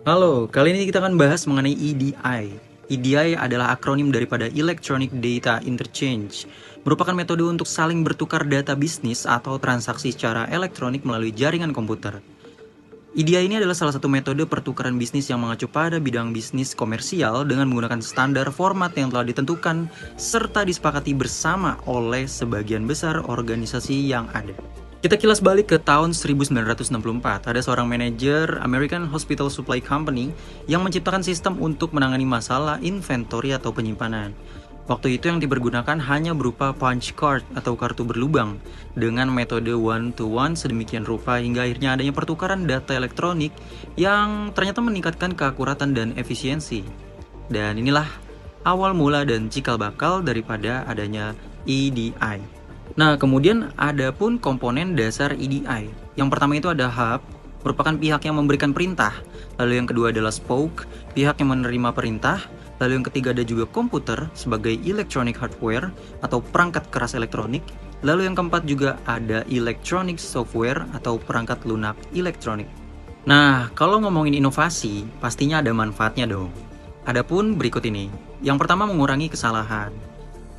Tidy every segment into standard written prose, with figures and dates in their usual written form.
Halo, kali ini kita akan bahas mengenai EDI. EDI adalah akronim daripada Electronic Data Interchange, merupakan metode untuk saling bertukar data bisnis atau transaksi secara elektronik melalui jaringan komputer. EDI ini adalah salah satu metode pertukaran bisnis yang mengacu pada bidang bisnis komersial dengan menggunakan standar format yang telah ditentukan serta disepakati bersama oleh sebagian besar organisasi yang ada. Kita kilas balik ke tahun 1964, ada seorang manajer American Hospital Supply Company yang menciptakan sistem untuk menangani masalah inventory atau penyimpanan. Waktu itu yang dipergunakan hanya berupa punch card atau kartu berlubang dengan metode one-to-one sedemikian rupa hingga akhirnya adanya pertukaran data elektronik yang ternyata meningkatkan keakuratan dan efisiensi. Dan inilah awal mula dan cikal bakal daripada adanya EDI. Nah, kemudian ada pun komponen dasar EDI. Yang pertama itu ada hub, merupakan pihak yang memberikan perintah. Lalu yang kedua adalah spoke, pihak yang menerima perintah. Lalu yang ketiga ada juga komputer sebagai electronic hardware atau perangkat keras elektronik. Lalu yang keempat juga ada electronic software atau perangkat lunak elektronik. Nah, kalau ngomongin inovasi, pastinya ada manfaatnya dong. Adapun berikut ini. Yang pertama mengurangi kesalahan.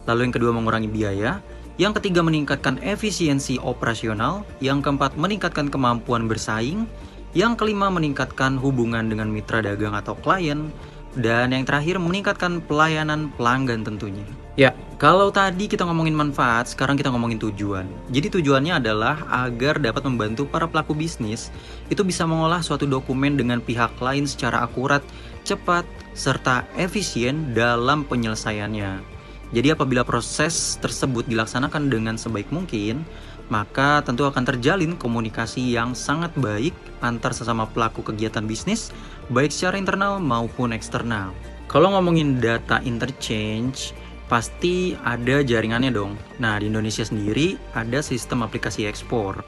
Lalu yang kedua mengurangi biaya. Yang ketiga meningkatkan efisiensi operasional, yang keempat meningkatkan kemampuan bersaing, yang kelima meningkatkan hubungan dengan mitra dagang atau klien, dan yang terakhir meningkatkan pelayanan pelanggan tentunya. Ya, kalau tadi kita ngomongin manfaat, sekarang kita ngomongin tujuan. Jadi tujuannya adalah agar dapat membantu para pelaku bisnis itu bisa mengolah suatu dokumen dengan pihak lain secara akurat, cepat, serta efisien dalam penyelesaiannya. Jadi apabila proses tersebut dilaksanakan dengan sebaik mungkin, maka tentu akan terjalin komunikasi yang sangat baik antar sesama pelaku kegiatan bisnis, baik secara internal maupun eksternal. Kalau ngomongin data interchange, pasti ada jaringannya dong. Nah, di Indonesia sendiri ada sistem aplikasi ekspor.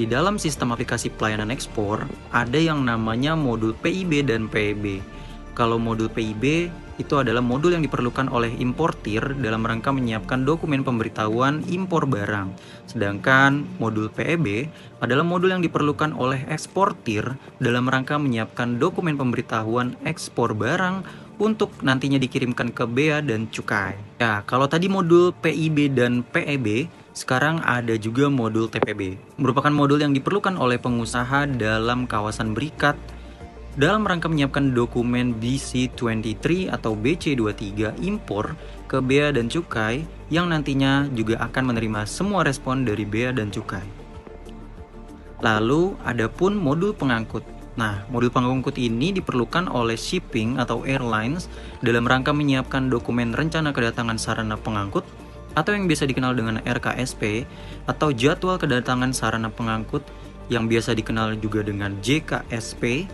Di dalam sistem aplikasi pelayanan ekspor, ada yang namanya modul PIB dan PEB. Kalau modul PIB itu adalah modul yang diperlukan oleh importir dalam rangka menyiapkan dokumen pemberitahuan impor barang. Sedangkan modul PEB adalah modul yang diperlukan oleh eksportir dalam rangka menyiapkan dokumen pemberitahuan ekspor barang untuk nantinya dikirimkan ke bea dan cukai. Ya, kalau tadi modul PIB dan PEB, sekarang ada juga modul TPB. Merupakan modul yang diperlukan oleh pengusaha dalam kawasan berikat dalam rangka menyiapkan dokumen BC23 atau BC23 impor ke bea dan cukai yang nantinya juga akan menerima semua respon dari bea dan cukai. Lalu ada pun modul pengangkut. Nah, modul pengangkut ini diperlukan oleh shipping atau airlines dalam rangka menyiapkan dokumen rencana kedatangan sarana pengangkut atau yang biasa dikenal dengan RKSP atau jadwal kedatangan sarana pengangkut yang biasa dikenal juga dengan JKSP,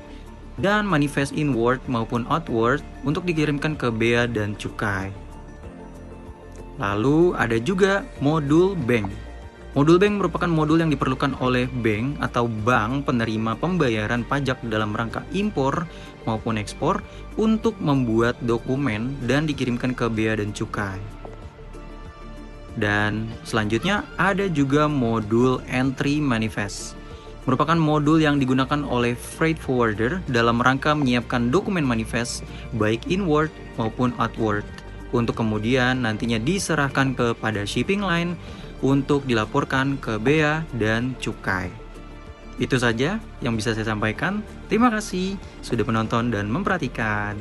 dan manifest inward maupun outward untuk dikirimkan ke bea dan cukai. Lalu ada juga modul bank. Modul bank merupakan modul yang diperlukan oleh bank atau bank penerima pembayaran pajak dalam rangka impor maupun ekspor untuk membuat dokumen dan dikirimkan ke bea dan cukai. Dan selanjutnya ada juga modul entry manifest. Merupakan modul yang digunakan oleh freight forwarder dalam rangka menyiapkan dokumen manifest baik inward maupun outward untuk kemudian nantinya diserahkan kepada shipping line untuk dilaporkan ke bea dan cukai. Itu saja yang bisa saya sampaikan. Terima kasih sudah menonton dan memperhatikan.